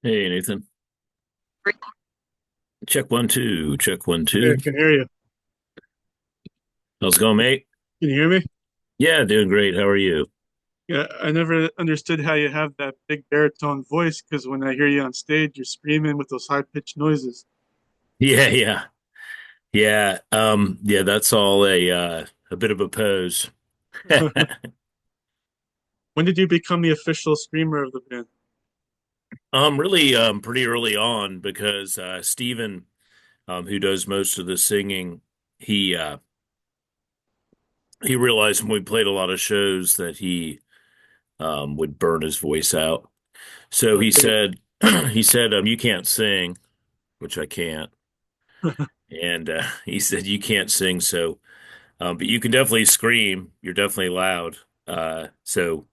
Hey Nathan, check one two, check one Yeah, two. I can hear you. How's it going, mate? Can you hear me? Yeah, doing great. How are you? Yeah, I never understood how you have that big baritone voice because when I hear you on stage, you're screaming with those high-pitched noises. Yeah, yeah, yeah. That's all a bit of a pose. When did you become the official screamer of the band? Really, pretty early on because Steven, who does most of the singing, he uh, he realized when we played a lot of shows that he would burn his voice out. So he Okay. said, you can't sing, which I can't, and he said you can't sing, so. But you can definitely scream. You're definitely loud. So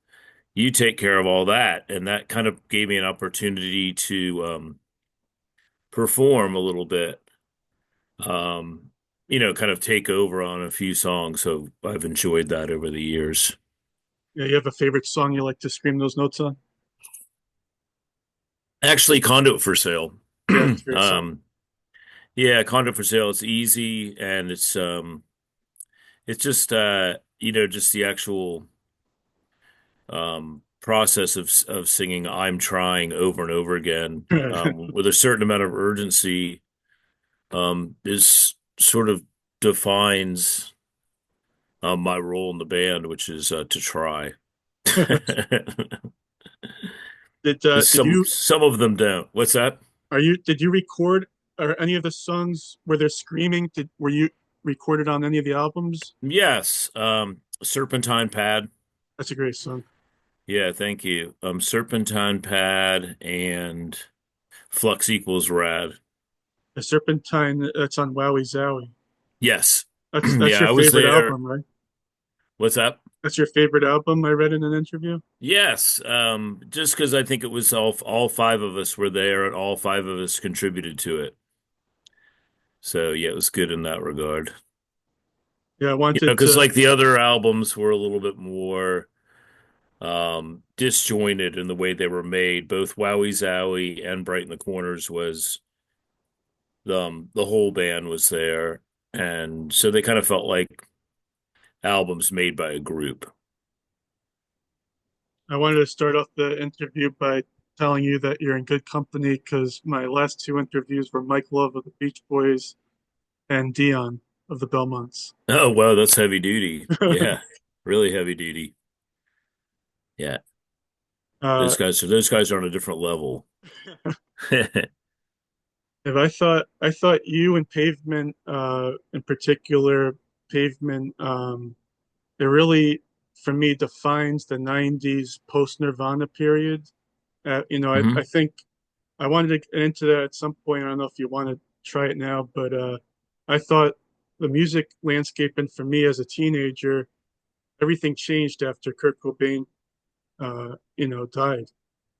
you take care of all that. And that kind of gave me an opportunity to perform a little bit, um, kind of take over on a few songs. So I've enjoyed that over the years. Yeah, you have a favorite song you like to scream those notes on? Actually, Conduit for Sale. Yeah, it's a great song. um, yeah, Conduit for Sale. It's easy and it's just, just the actual process of singing "I'm trying" over and over again with a certain amount of urgency is sort of defines my role in the band, which is to try. Because Did you some of them don't. What's that? did you record or any of the songs where they're screaming? Were you recorded on any of the albums? Yes, Serpentine Pad. That's a great song. Yeah, thank you. Serpentine Pad and Flux Equals Rad. The Serpentine that's on Wowie Zowie. Yes, That's yeah, your I was favorite there. album, right? What's that? That's your favorite album I read in an interview. Yes, just because I think it was all five of us were there and all five of us contributed to it. So yeah, it was good in that regard. Yeah, I wanted Because to. like the other albums were a little bit more disjointed in the way they were made. Both Wowie Zowie and Bright in the Corners was the whole band was there, and so they kind of felt like albums made by a group. I wanted to start off the interview by telling you that you're in good company because my last two interviews were Mike Love of the Beach Boys and Dion of the Belmonts. Oh wow, that's heavy duty. Yeah, really heavy duty. Yeah, uh, those guys are on a different level. if I thought you and Pavement, in particular, Pavement, it really for me defines the '90s post Nirvana period. I hmm think I wanted to get into that at some point. I don't know if you want to try it now, but I thought the music landscape, and for me as a teenager, everything changed after Kurt Cobain, died.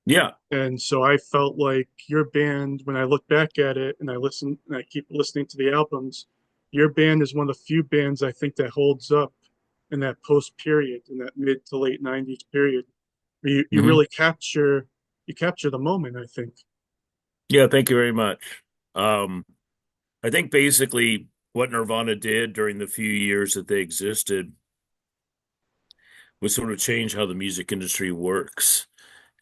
Yeah, And so I felt like your band, when I look back at it and I listen and I keep listening to the albums, your band is one of the few bands I think that holds up in that post period, in that mid to late '90s period. You hmm really capture the moment, I think. yeah. Thank you very much. Um, I think basically what Nirvana did during the few years that they existed was sort of change how the music industry works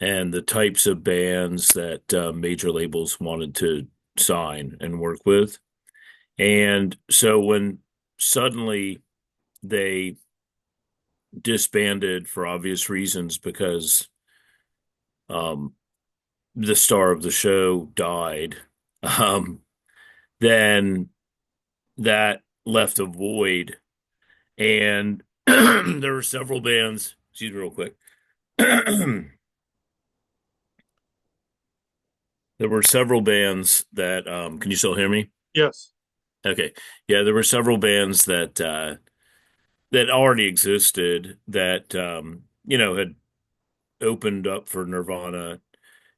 and the types of bands that major labels wanted to sign and work with. And so when suddenly they disbanded for obvious reasons because um, the star of the show died, um, then that left a void. And there were several bands, excuse me, real quick. There were several bands that, can you still hear me? Yes. Okay. Yeah, there were several bands that already existed that had opened up for Nirvana.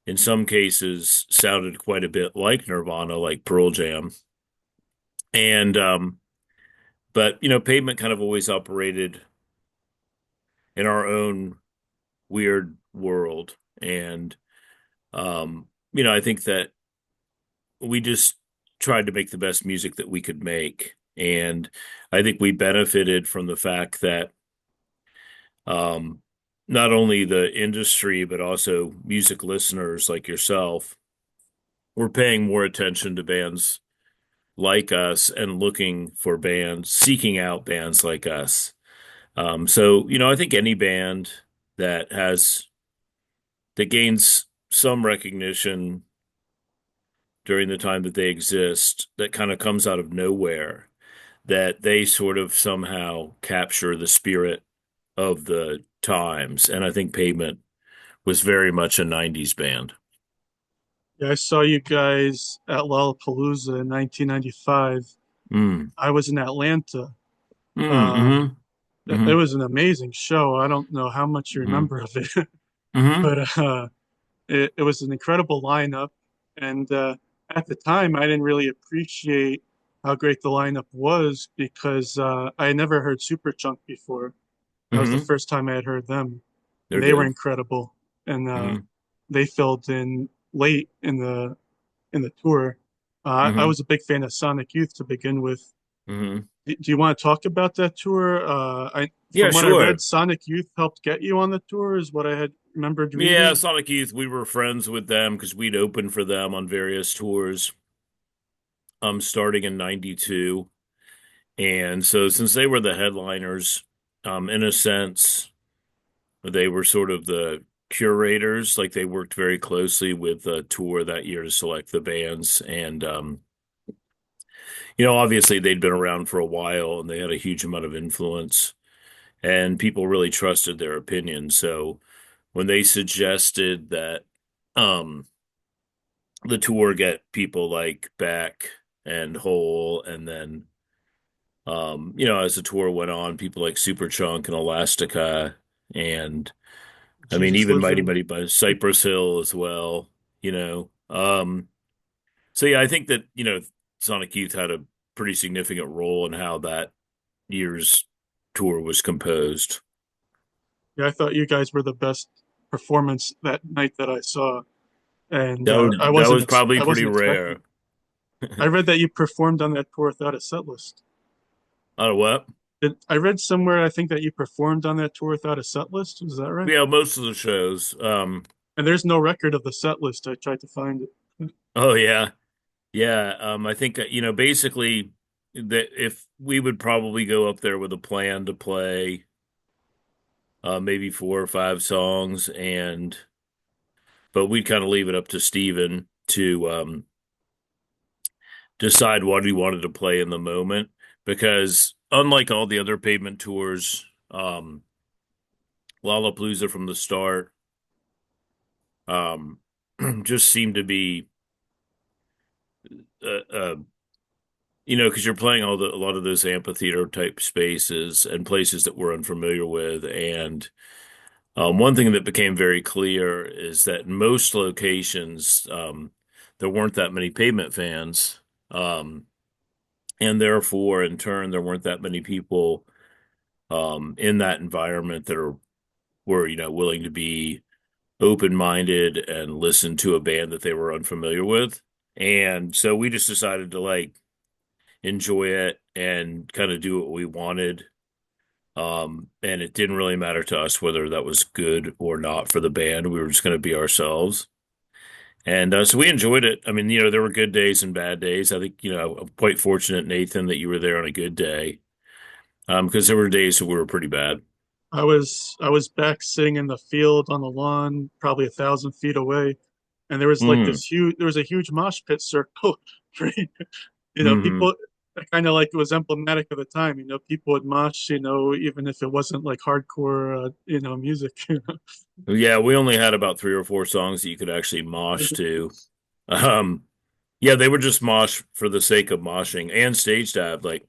In some cases, sounded quite a bit like Nirvana, like Pearl Jam. And but Pavement kind of always operated in our own weird world. And I think that we just tried to make the best music that we could make. And I think we benefited from the fact that um, not only the industry, but also music listeners like yourself were paying more attention to bands like us and looking for bands, seeking out bands like us. I think any band that gains some recognition during the time that they exist, that kind of comes out of nowhere, that they sort of somehow capture the spirit of the times. And I think Pavement was very much a 90s band. Yeah, I saw you guys at Lollapalooza in 1995. Mm, I was in Atlanta. mm, Uh, mm-hmm, it mm-hmm, was an amazing show. I don't know how much you mm-hmm, remember of it, mm-hmm, but it was an incredible lineup. And at the time, I didn't really appreciate how great the lineup was because I had never heard Superchunk before. That was the mm-hmm. first time I had heard them, and They're they were good. incredible. And Mm-hmm, they filled in late in the tour. I mm-hmm, was a big fan of Sonic Youth to begin with. mm-hmm. Do you want to talk about that tour? Yeah, From what I read, sure. Sonic Youth helped get you on the tour, is what I had remembered Yeah, reading. Sonic Youth, we were friends with them because we'd opened for them on various tours, starting in 92. And so since they were the headliners, in a sense, they were sort of the curators. Like they worked very closely with the tour that year to select the bands. And obviously they'd been around for a while and they had a huge amount of influence and people really trusted their opinion. So when they suggested that um the tour get people like Beck and Hole, and then as the tour went on, people like Superchunk and Elastica, and I mean Jesus even Mighty Lizard. Mighty by Cypress Hill as well, you know. So yeah, I think that, Sonic Youth had a pretty significant role in how that year's tour was composed. Yeah, I thought you guys were the best performance that night that I saw, and That was probably I pretty wasn't rare. expecting. I read that you performed on that tour without a set list. What? I read somewhere I think that you performed on that tour without a set list. Is that right? Yeah, most of the shows. And there's no record of the set list. I tried to find it. Oh yeah. Yeah, I think basically that if we would probably go up there with a plan to play maybe 4 or 5 songs, and but we'd kind of leave it up to Steven to decide what he wanted to play in the moment, because unlike all the other Pavement tours, Lollapalooza from the start um just seemed to be uh, uh because you're playing a lot of those amphitheater type spaces and places that we're unfamiliar with. And one thing that became very clear is that in most locations, there weren't that many Pavement fans. Um, and therefore, in turn, there weren't that many people in that environment that were, willing to be open-minded and listen to a band that they were unfamiliar with. And so we just decided to like enjoy it and kind of do what we wanted. And it didn't really matter to us whether that was good or not for the band. We were just going to be ourselves. And so we enjoyed it. I mean, there were good days and bad days. I think, I'm quite fortunate, Nathan, that you were there on a good day. Because there were days that we were pretty bad. I was back sitting in the field on the lawn, probably 1,000 feet away, and there was like Mm, this huge there was a huge mosh pit circle. Right? hmm People kind of like it was emblematic of the time. People would mosh, even if it wasn't like hardcore, music. Yeah, we only had about 3 or 4 songs that you could actually mosh to. Um, yeah, they were just mosh for the sake of moshing and stage dive. Like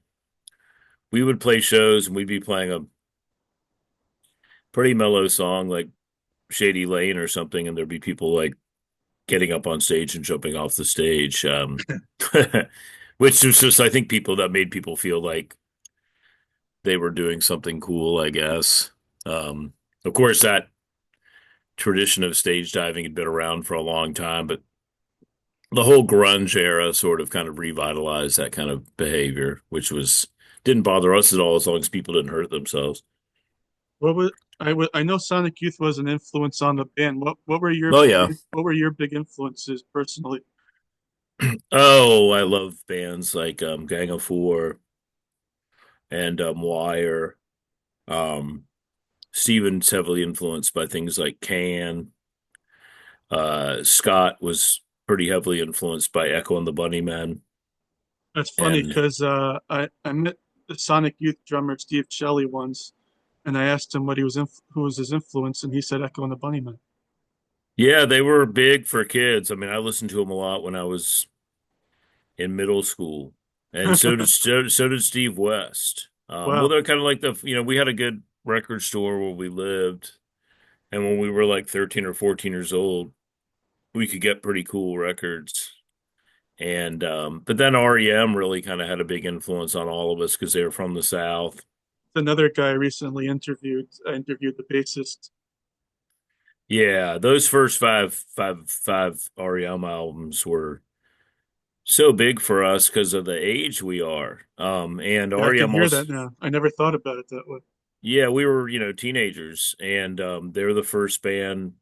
we would play shows and we'd be playing a pretty mellow song like Shady Lane or something, and there'd be people like getting up on stage and jumping off the stage. Which was just, I think, people that made people feel like they were doing something cool, I guess. Of course, that tradition of stage diving had been around for a long time, but the whole grunge era sort of kind of revitalized that kind of behavior, which was didn't bother us at all as long as people didn't hurt themselves. What was I know Sonic Youth was an influence on the band. Oh yeah. what were your big influences personally? Oh, I love bands like Gang of Four and Wire. Um, Steven's heavily influenced by things like Can. Scott was pretty heavily influenced by Echo and the Bunnymen. That's funny And because I met the Sonic Youth drummer Steve Shelley once, and I asked him who was his influence, and he said Echo and the Bunnymen. yeah, they were big for kids. I mean, I listened to them a lot when I was in middle school, and so did Steve West. Well, Wow, they're kind of like we had a good record store where we lived, and when we were like 13 or 14 years old, we could get pretty cool records. And but then REM really kind of had a big influence on all of us because they were from the South. another guy I recently interviewed. I interviewed the bassist. Yeah, those first five REM albums were so big for us because of the age we are. And Yeah, I can REM hear that also, now. I never thought about it that way. yeah, we were, teenagers, and they're the first band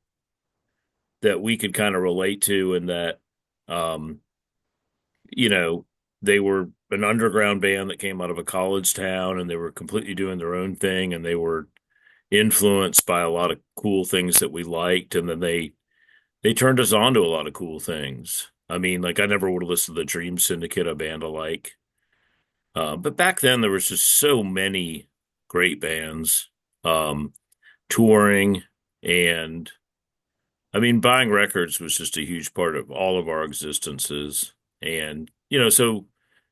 that we could kind of relate to, and that, um, you know, they were an underground band that came out of a college town, and they were completely doing their own thing, and they were influenced by a lot of cool things that we liked, and then they turned us on to a lot of cool things. I mean, like I never would have listened to the Dream Syndicate, a band I like. But back then there was just so many great bands um, touring, and I mean, buying records was just a huge part of all of our existences. And so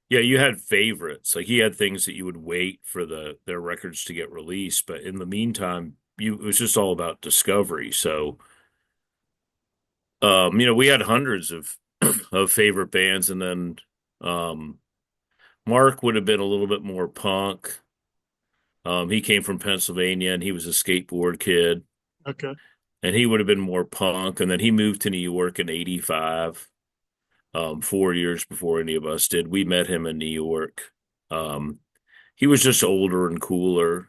yeah, you had favorites. Like you had things that you would wait for their records to get released, but in the meantime, it was just all about discovery. So we had hundreds of of favorite bands, and then um, Mark would have been a little bit more punk. He came from Pennsylvania and he was a skateboard kid, Okay. and he would have been more punk. And then he moved to New York in '85, 4 years before any of us did. We met him in New York. Um, he was just older and cooler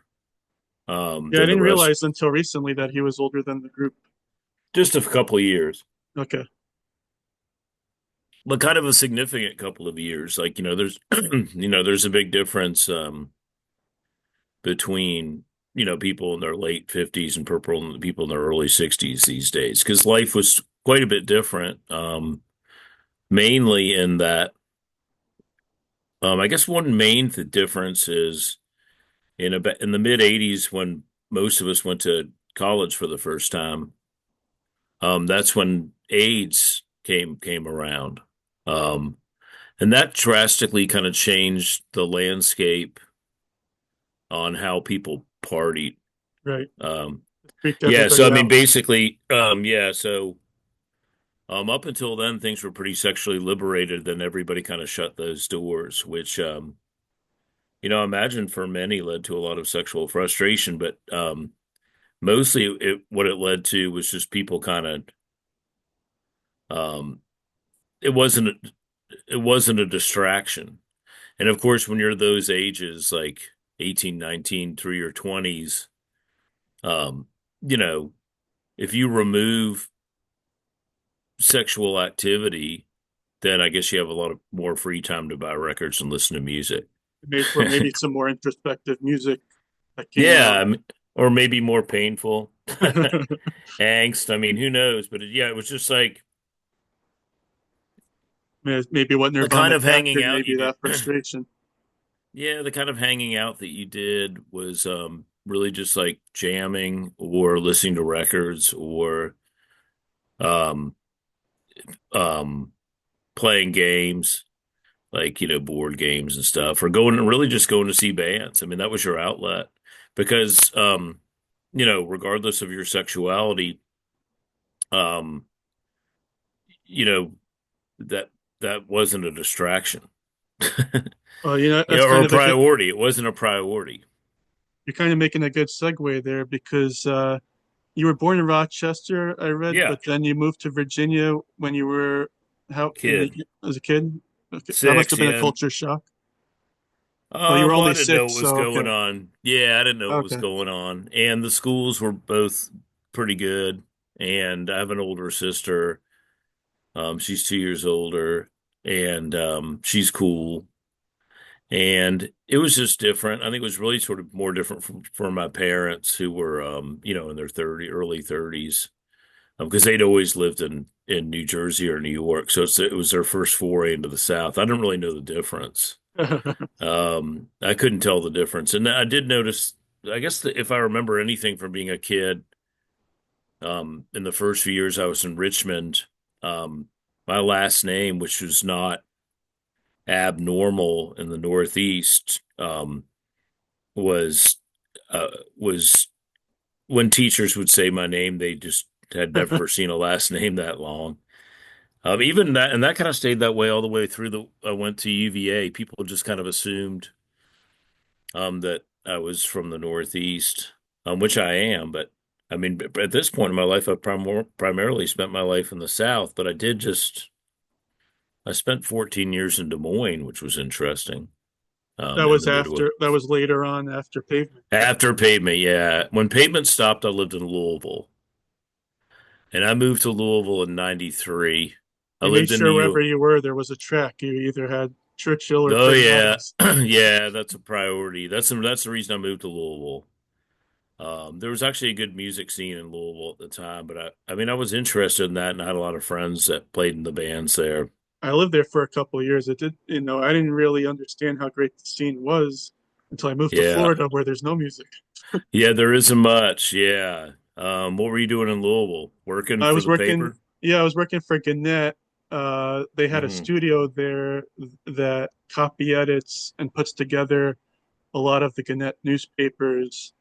Yeah, I than the didn't rest, realize until recently that he was older than the group. just a couple of years, Okay. but kind of a significant couple of years. Like, there's, there's a big difference between people in their late 50s and purple and the people in their early 60s these days because life was quite a bit different, mainly in that I guess one main difference is in the mid 80s when most of us went to college for the first time. That's when AIDS came around, um, and that drastically kind of changed the landscape on how people partied. Right. um, Freaked Yeah, so I everybody mean, out. basically, yeah, so up until then, things were pretty sexually liberated. Then everybody kind of shut those doors, which, I imagine for many led to a lot of sexual frustration. But mostly, what it led to was just people kind of, um, it wasn't it wasn't a distraction. And of course, when you're those ages, like 18, 19, through your 20s, um, you know, if you remove sexual activity, then I guess you have a lot of more free time to buy records and listen to music. Or maybe some more introspective music that came Yeah, out. or maybe more painful angst. I mean, who knows? But yeah, it was just like Maybe what the kind Nirvana of hanging captured, out you maybe did. that frustration. Yeah, the kind of hanging out that you did was really just like jamming or listening to records or um, um, playing games like board games and stuff, or really just going to see bands. I mean, that was your outlet because regardless of your sexuality, um you know that that wasn't a distraction. That's Or kind a of a good. priority. It wasn't a priority. You're kind of making a good segue there because you were born in Rochester, I read, Yeah. but then you moved to Virginia when you were How Kid, as a kid? Okay, that must have six, been a yeah. culture shock. Well, you were Well, only I didn't know what six, was so going okay, on. Yeah, I didn't know what was okay. going on. And the schools were both pretty good. And I have an older sister. She's 2 years older, and she's cool. And it was just different. I think it was really sort of more different for my parents who were, in their early 30s, because they'd always lived in New Jersey or New York. So it was their first foray into the South. I didn't really know the difference. I couldn't tell the difference. And I did notice, I guess that if I remember anything from being a kid, in the first few years I was in Richmond, um, my last name, which was not abnormal in the Northeast, was uh, was when teachers would say my name, they just had never seen a last name that long. Even that, and that kind of stayed that way all the way through I went to UVA. People just kind of assumed that I was from the Northeast, which I am. But I mean, at this point in my life, I've primarily spent my life in the South. But I spent 14 years in Des Moines, which was interesting. In the Midwest. That was later on after Pavement. After Pavement, yeah. When Pavement stopped, I lived in Louisville, and I moved to Louisville in '93. I You made lived in New sure wherever York. you were, there was a track. You either had Churchill or Oh Craig yeah, Miles. yeah, that's a priority. That's the reason I moved to Louisville. There was actually a good music scene in Louisville at the time, but I mean, I was interested in that, and I had a lot of friends that played in the bands there. I lived there for a couple of years. It did, I didn't really understand how great the scene was until I moved to Yeah, Florida, where there's no music. yeah, there isn't much. Yeah. What were you doing in Louisville? Working I for was the working, paper? yeah, I was working for Gannett. They had a Hmm. studio there that copy edits and puts together a lot of the Gannett newspapers.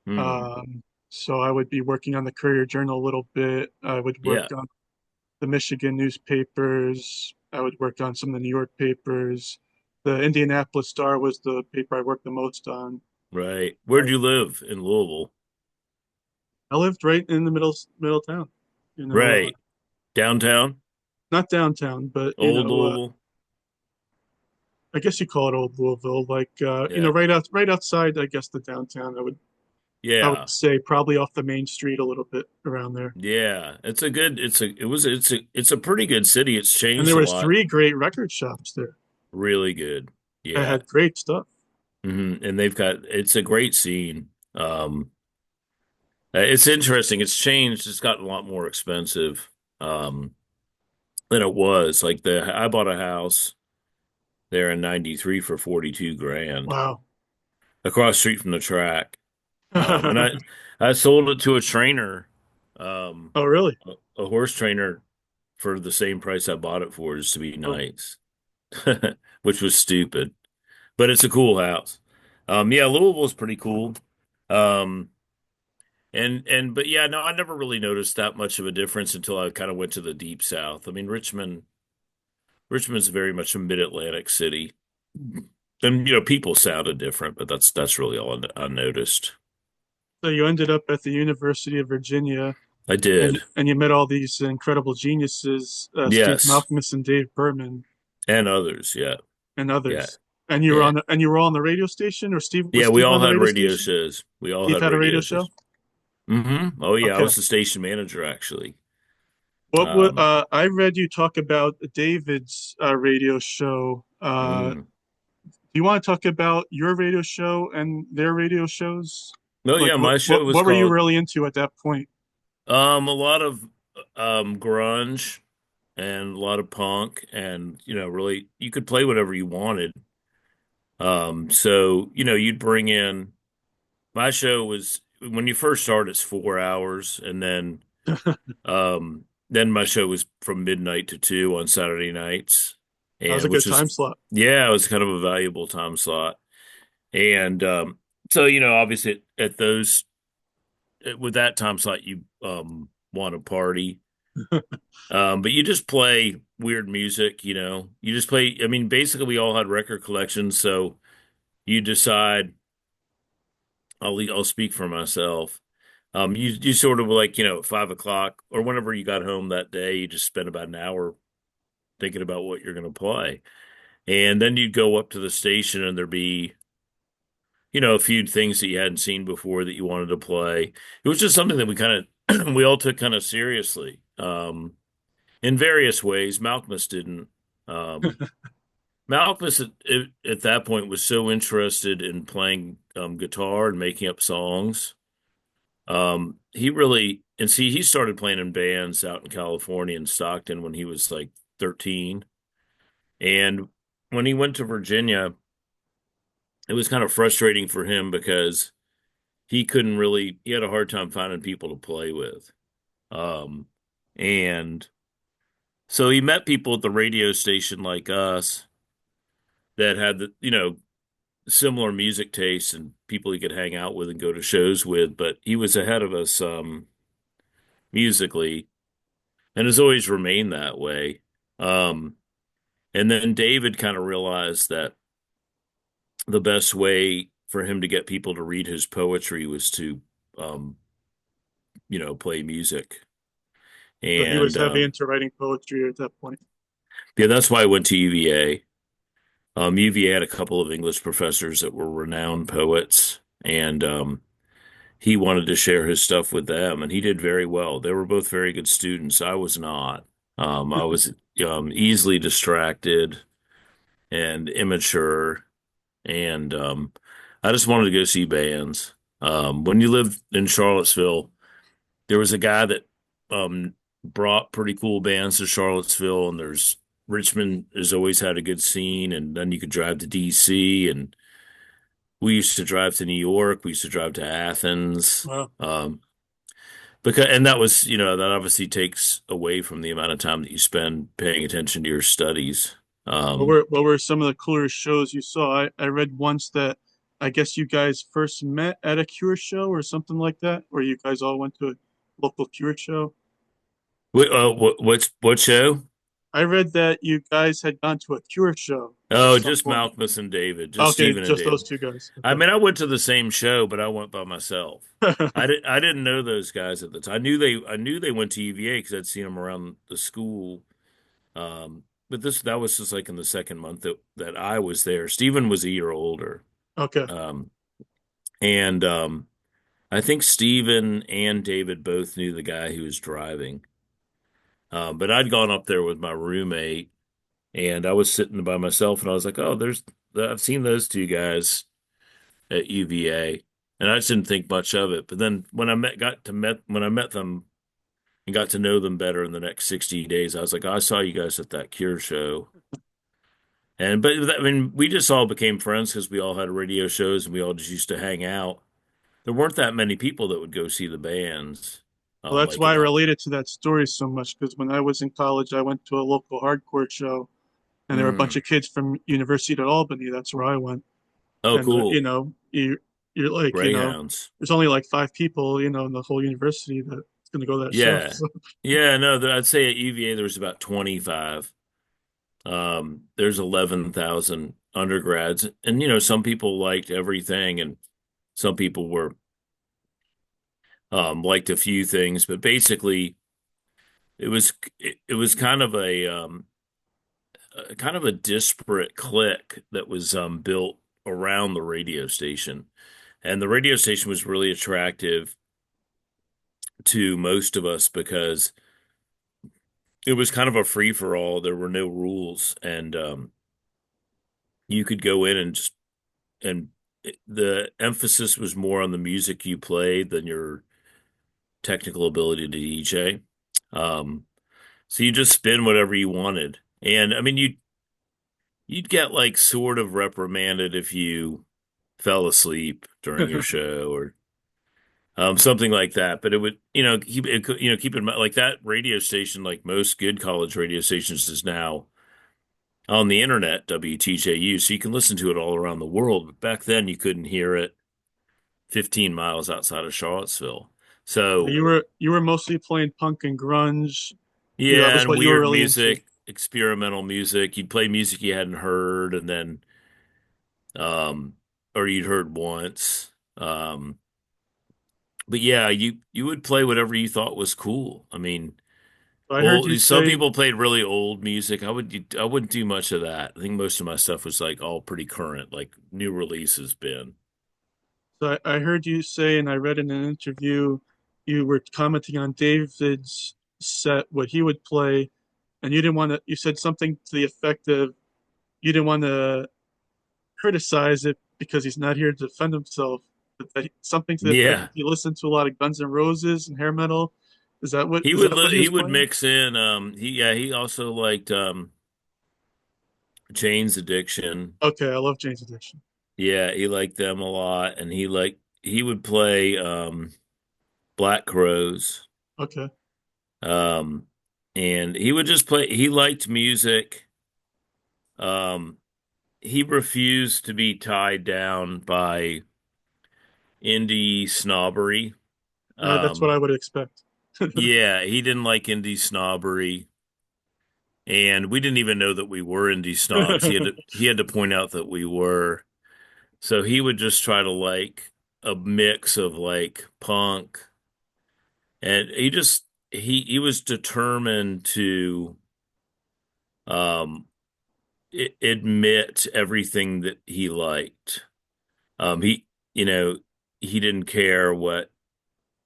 Hmm. Um, so I would be working on the Courier Journal a little bit. I would work Yeah. on the Michigan newspapers. I would work on some of the New York papers. The Indianapolis Star was the paper I worked the most on. Right. Where I, do you live in Louisville? I lived right in the middle town. You know, Right. Downtown? not downtown, but Old Louisville? I guess you call it Old Louisville. Like Yeah. right outside, I guess the downtown. I would Yeah. say probably off the main street a little bit around there. Yeah. It's a pretty good city. It's And changed there a was lot. three great record shops there Really good. that Yeah. had great stuff. And it's a great scene. It's interesting. It's changed. It's gotten a lot more expensive, um, than it was. I bought a house there in '93 for 42 grand Wow. across the street from the track. And Oh, I sold it to a trainer, um, really? a horse trainer for the same price I bought it for, just to be Oh, nice, which was stupid, but it's a cool house. Yeah, Louisville's pretty cool. Um, but yeah, no, I never really noticed that much of a difference until I kind of went to the deep South. I mean, Richmond's very much a mid-Atlantic city. And people sounded different, but that's really all I noticed. so you ended up at the University of Virginia, I did. and you met all these incredible geniuses, Steve Yes. Malcolmus and Dave Berman And others, yeah. and Yeah. others. Yeah. And you were all on the radio station, or Yeah, we Steve on all the had radio radio station? shows. We all Steve had had a radio radio show. shows. Oh yeah, I Okay. was the station manager actually. What would Um, I read you talk about David's radio show? mm. Do you want to talk about your radio show and their radio shows? No, Like yeah, my show was what were you called really into at that point? a lot of grunge and a lot of punk, and really you could play whatever you wanted. So you'd bring in my show was when you first start it's 4 hours, and then my show was from midnight to 2 on Saturday nights, That was a and good which was time slot. yeah, it was kind of a valuable time slot. And so obviously at those with that time slot you want to party. But you just play weird music, you just play. I mean, basically we all had record collections, so you decide. I'll speak for myself. You sort of like, at 5 o'clock or whenever you got home that day, you just spent about an hour thinking about what you're going to play. And then you'd go up to the station and there'd be, a few things that you hadn't seen before that you wanted to play. It was just something that we kind of we all took kind of seriously. In various ways. Malcolmus didn't. Um, Malcolmus at that point was so interested in playing guitar and making up songs. He really, and see, he started playing in bands out in California in Stockton when he was like 13. And when he went to Virginia, it was kind of frustrating for him because he had a hard time finding people to play with. Um, and so he met people at the radio station like us that had similar music tastes and people he could hang out with and go to shows with, but he was ahead of us musically and has always remained that way. Um, and then David kind of realized that the best way for him to get people to read his poetry was to, um, play music. So he was And heavy into writing poetry at that point. yeah, that's why I went to UVA. UVA had a couple of English professors that were renowned poets, and he wanted to share his stuff with them, and he did very well. They were both very good students. I was not. I was easily distracted and immature, and I just wanted to go see bands. When you lived in Charlottesville, there was a guy that brought pretty cool bands to Charlottesville, and there's Richmond has always had a good scene, and then you could drive to DC, and we used to drive to New York. We used to drive to Athens. Wow. And that was, that obviously takes away from the amount of time that you spend paying attention to your studies. Um, What were some of the coolest shows you saw? I read once that I guess you guys first met at a Cure show or something like that, or you guys all went to a local Cure show. what show? I read that you guys had gone to a Cure show at Oh, some just point. Malcolmus and David, just Okay, Stephen and just those David. two guys. I Okay. mean, I went to the same show, but I went by myself. I didn't know those guys at the time. I knew they went to UVA because I'd seen them around the school. But that was just like in the second month that I was there. Stephen was a year older. Okay. Um, and I think Stephen and David both knew the guy who was driving. But I'd gone up there with my roommate and I was sitting by myself and I was like, oh, I've seen those two guys at UVA. And I just didn't think much of it. But then when I met them and got to know them better in the next 60 days, I was like, oh, I saw you guys at that Cure show. I mean, we just all became friends because we all had radio shows and we all just used to hang out. There weren't that many people that would go see the bands, Well, that's like why in I that. related to that story so much because when I was in college, I went to a local hardcore show, and there were a bunch Mm. of kids from University at Albany. That's where I went, Oh, and cool. you're like, Greyhounds. there's only like five people, in the whole university that's going to go to that show. Yeah. So, Yeah, no, I'd say at UVA there was about 25. There's 11,000 undergrads, and some people liked everything, and some people were liked a few things, but basically it was kind of a disparate clique that was built around the radio station, and the radio station was really attractive to most of us because it was kind of a free for all. There were no rules, and you could go in and the emphasis was more on the music you played than your technical ability to DJ. Um, so you just spin whatever you wanted. And I mean, you'd get like sort of reprimanded if you fell asleep during your show or something like that. But it would, keep in mind like that radio station, like most good college radio stations, is now on the internet, WTJU, so you can listen to it all around the world. But back then, you couldn't hear it 15 miles outside of Charlottesville. So you were mostly playing punk and grunge. That yeah, was and what you were weird really into. music, experimental music. You'd play music you hadn't heard, and then um, or you'd heard once. But yeah, you would play whatever you thought was cool. I mean, I heard you Well, some say, people played really old music. I wouldn't do much of that. I think most of my stuff was like all pretty current, like new releases been. so I heard you say, and I read in an interview, you were commenting on David's set, what he would play, and you didn't want to, you said something to the effect of, you didn't want to criticize it because he's not here to defend himself, but something to the effect Yeah. that he listened to a lot of Guns N' Roses and hair metal. Is that what he He was would playing? mix in he also liked Jane's Addiction. Okay, I love Jane's Addiction. Yeah, he liked them a lot, and he would play Black Crows. Okay. Um and he would just play, he liked music. Um he refused to be tied down by indie snobbery. That's what Um I would expect. yeah, he didn't like indie snobbery. And we didn't even know that we were indie snobs. He had to point out that we were. So he would just try to like a mix of like punk, and he was determined to um admit everything that he liked. He you know he didn't care what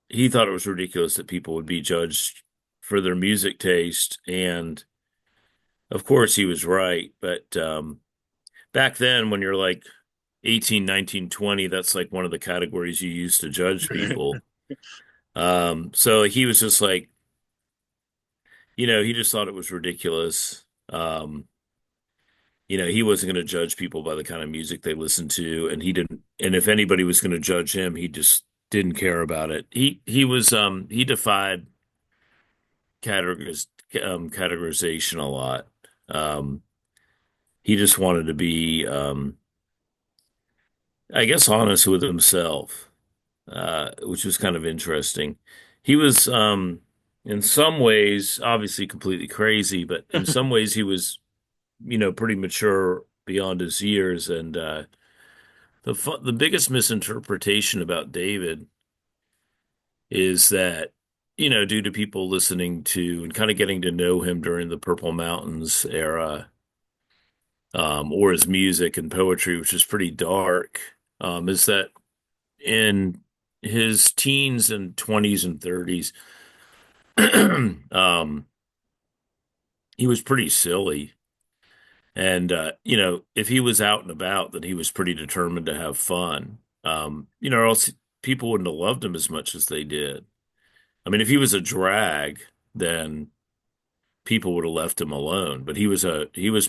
he thought. It was ridiculous that people would be judged for their music taste, and of course he was right. But back then, when you're like 18, 19, 20, that's like one of the categories you use to judge people. So he was just like, he just thought it was ridiculous. He wasn't going to judge people by the kind of music they listened to, and he didn't. And if anybody was going to judge him, he just didn't care about it. He defied categoriz categorization a lot. Um, he just wanted to be, I guess, honest with himself, which was kind of interesting. He was, in some ways, obviously completely crazy, but in some ways he was, pretty mature beyond his years. And the biggest misinterpretation about David is that, due to people listening to and kind of getting to know him during the Purple Mountains era, or his music and poetry, which is pretty dark, is that in his teens and 20s and 30s, um, he was pretty silly. And, if he was out and about, then he was pretty determined to have fun. Or else people wouldn't have loved him as much as they did. I mean, if he was a drag, then people would have left him alone. But he was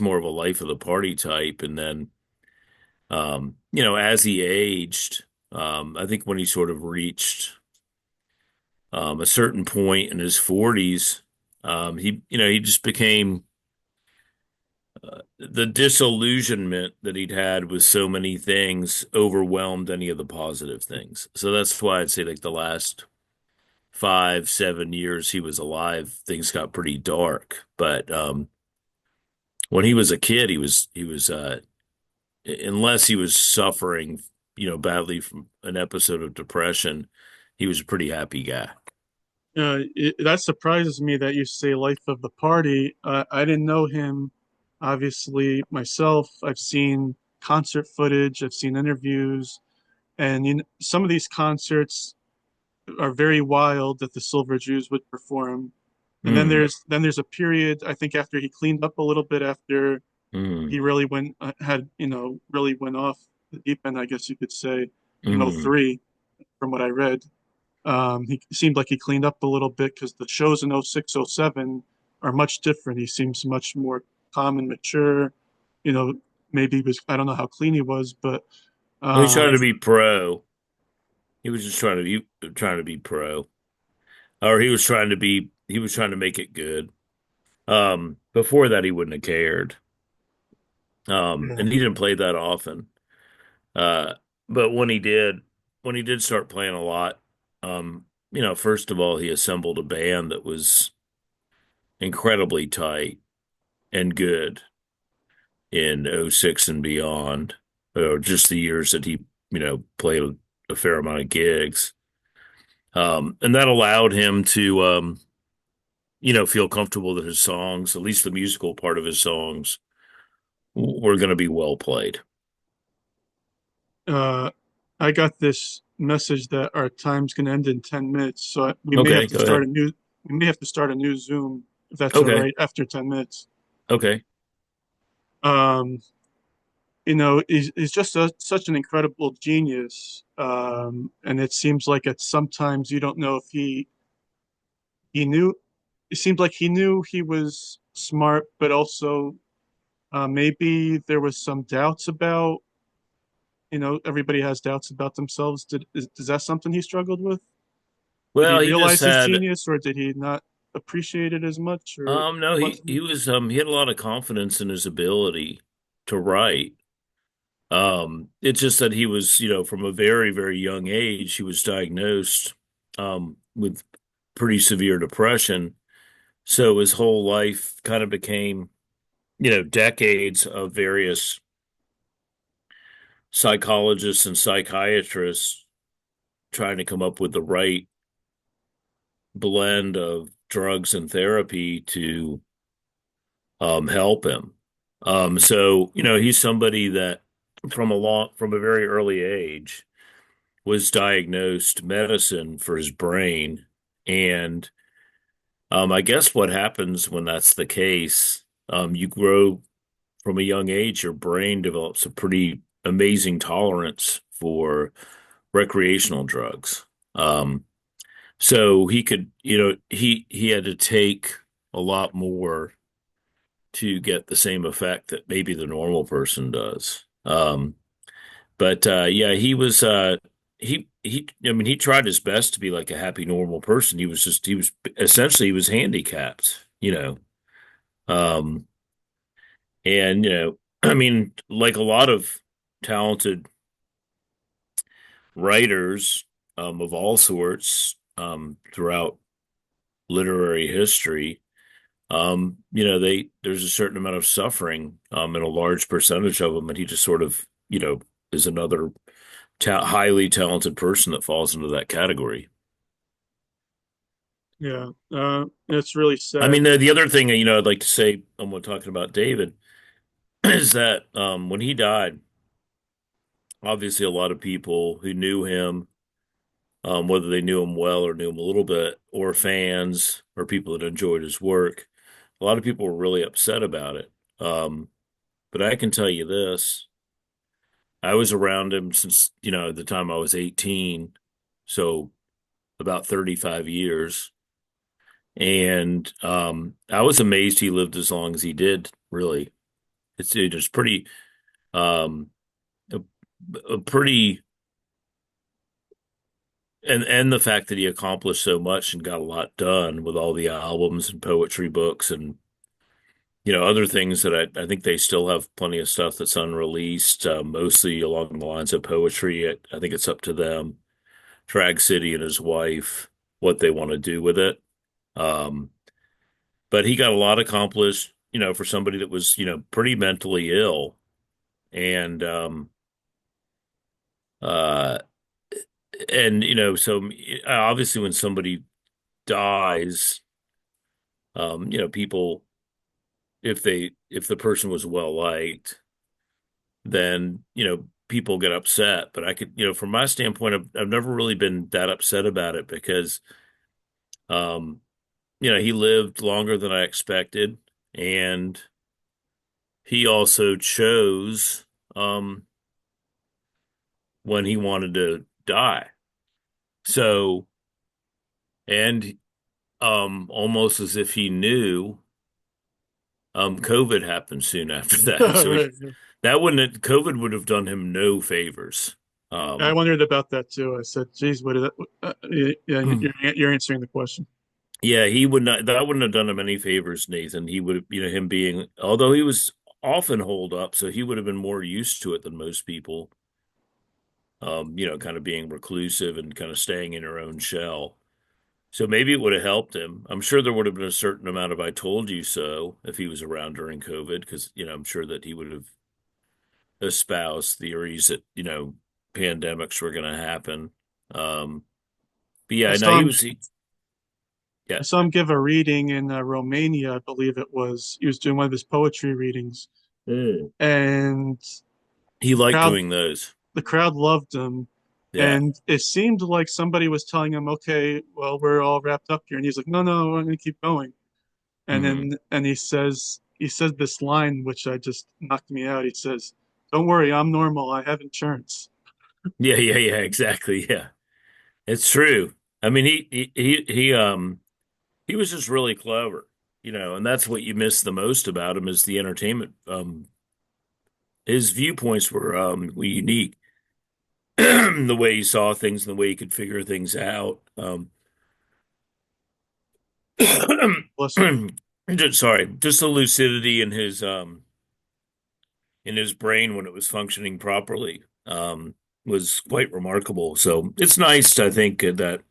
more of a life of the party type. And then, as he aged, I think when he sort of reached a certain point in his 40s, he just became the disillusionment that he'd had with so many things overwhelmed any of the positive things. So that's why I'd say like the last 5, 7 years he was alive, things got pretty dark. But when he was a kid, unless he was suffering, badly from an episode of depression, he was a pretty happy guy. That surprises me that you say life of the party. I didn't know him, obviously, myself. I've seen concert footage, I've seen interviews, and some of these concerts are very wild that the Silver Jews would perform. And then Mm, there's a period, I think, after he cleaned up a little bit, after mm, he really really went off the deep end, I guess you could say, in mm. '03, from what I read. He seemed like he cleaned up a little bit because the shows in '06, '07 are much different. He seems much more calm and mature. You know, maybe he was, I don't know how clean he was, but He was um, trying to be pro. He was just trying to be pro. Or he was trying to make it good. Before that he wouldn't have cared. yeah, And he didn't play that often. Uh, but when he did start playing a lot, first of all, he assembled a band that was incredibly tight and good in '06 and beyond, or just the years that he, played a fair amount of gigs. And that allowed him to, feel comfortable that his songs, at least the musical part of his songs, were going to be well played. Uh, I got this message that our time's going to end in 10 minutes, so we may have Okay, to go start ahead. a new Zoom if that's all Okay, right after 10 minutes. okay. Um, he's just such an incredible genius. And it seems like at sometimes you don't know if he knew, it seems like he knew he was smart, but also maybe there was some doubts about, everybody has doubts about themselves. Is that something he struggled with? Did he Well, he just realize his had genius, or did he not appreciate it as much, or no, what? he had a lot of confidence in his ability to write. It's just that he was, from a very, very young age, he was diagnosed with pretty severe depression. So his whole life kind of became, decades of various psychologists and psychiatrists trying to come up with the right blend of drugs and therapy to help him. So, he's somebody that from a very early age was diagnosed medicine for his brain. And I guess what happens when that's the case, you grow from a young age, your brain develops a pretty amazing tolerance for recreational drugs. So he could, he had to take a lot more to get the same effect that maybe the normal person does. But yeah, I mean he tried his best to be like a happy normal person. He was essentially he was handicapped, Um and I mean like a lot of talented writers of all sorts throughout literary history, there's a certain amount of suffering in a large percentage of them, and he just sort of, is another highly talented person that falls into that category. Yeah, it's really I sad. mean, the other thing, I'd like to say, when talking about David, is that when he died, obviously a lot of people who knew him, whether they knew him well or knew him a little bit, or fans or people that enjoyed his work, a lot of people were really upset about it. But I can tell you this, I was around him since, the time I was 18, so about 35 years. And I was amazed he lived as long as he did, really. It's pretty um a, a pretty and the fact that he accomplished so much and got a lot done with all the albums and poetry books and other things that I think they still have plenty of stuff that's unreleased, mostly along the lines of poetry. I think it's up to them, Drag City and his wife, what they want to do with it. Um, but he got a lot accomplished, for somebody that was, pretty mentally ill. And uh so obviously when somebody dies, people, if the person was well liked, then people get upset. But I could, from my standpoint, I've never really been that upset about it because um he lived longer than I expected, and he also chose um when he wanted to die. So, and almost as if he knew, COVID happened soon after that. So Right. COVID would have done him no favors. I Um, wondered about that too. I said, "Geez, what is that?" Yeah, you're answering the question. yeah, he would not, that wouldn't have done him any favors, Nathan. He would have, him being, although he was often holed up, so he would have been more used to it than most people, kind of being reclusive and kind of staying in her own shell. So maybe it would have helped him. I'm sure there would have been a certain amount of "I told you so" if he was around during COVID, because, I'm sure that he would have espoused theories that, pandemics were going to happen. Um, but I yeah, no, saw him. Yeah. I saw him give a reading in Romania, I believe it was. He was doing one of his poetry readings, Mm. and He the liked crowd doing those. the crowd loved him. Yeah. And it seemed like somebody was telling him, "Okay, well, we're all wrapped up here," and he's like, "No, no, I'm gonna keep going." And Hmm. then and he says this line which I just knocked me out. He says, "Don't worry, I'm normal. I have insurance." Yeah, yeah, yeah, exactly. Yeah. It's true. I mean, he was just really clever, and that's what you miss the most about him is the entertainment. His viewpoints were unique. The way he saw things and the way he could figure things out. Bless you. Sorry, just the lucidity in his brain when it was functioning properly was quite remarkable. So it's nice, I think, that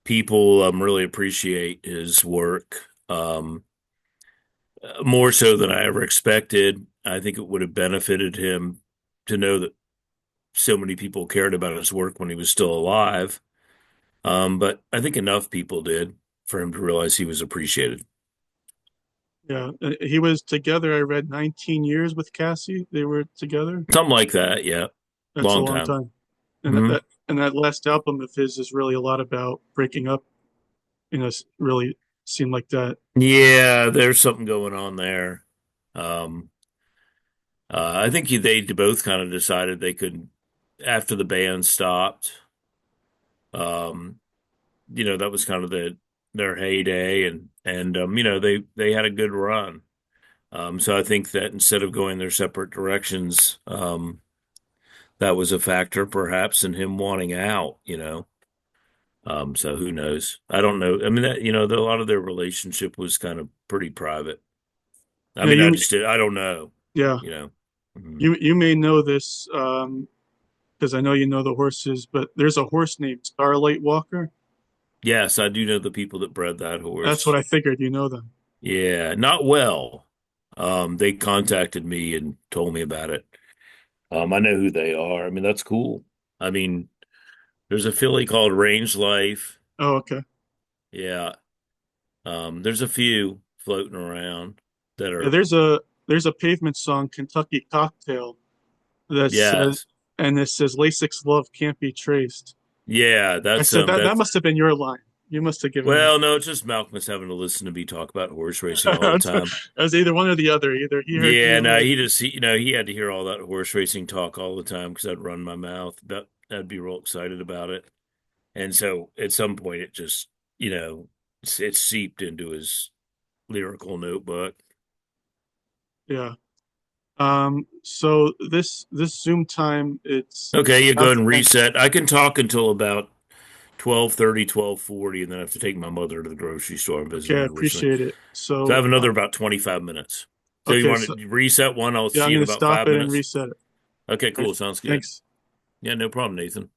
people really appreciate his work more so than I ever expected. I think it would have benefited him to know that so many people cared about his work when he was still alive. But I think enough people did for him to realize he was appreciated. Yeah, he was together. I read 19 years with Cassie. They were together. Something like that, yeah. That's a Long long time. time. And Hmm. that last album of his is really a lot about breaking up. Really seemed like that. Yeah, there's something going on there. Um, I think they both kind of decided they could, after the band stopped. Um, that was kind of their heyday, and they had a good run. So I think that instead of going their separate directions, that was a factor perhaps in him wanting out. So who knows? I don't know. I mean, a lot of their relationship was kind of pretty private. I Yeah, mean, I don't know, yeah, you know. Mhm. you may know this because I know you know the horses, but there's a horse named Starlight Walker. Yes, I do know the people that bred that That's what horse. I figured. You know them. Yeah, not well. They contacted me and told me about it. I know who they are. I mean, that's cool. I mean, there's a filly called Range Life. Oh, okay. Yeah. There's a few floating around that Yeah, are, there's a Pavement song, Kentucky Cocktail, that says, yes. and it says Lasix love can't be traced. Yeah, I said that that's, must have been your line. You must have given that. well, no, it's just Malcolm is having to listen to me talk about horse racing all the That's what- time. It was either one or the other. Either he heard Yeah, you no, or he just, he had to hear all that horse racing talk all the time because I'd run my mouth. But I'd be real excited about it. And so at some point it just, it seeped into his lyrical notebook. yeah. So this Zoom time, it's Okay, you go about ahead to and end. reset. I can talk until about 12:30, 12:40, and then I have to take my mother to the grocery store and visit Okay, I her recently. appreciate it. So I So have another about 25 minutes. So you okay, want so to reset one? I'll yeah, see I'm you in gonna about stop five it and minutes. reset it. Okay, All right, cool. Sounds good. thanks. Yeah, no problem, Nathan.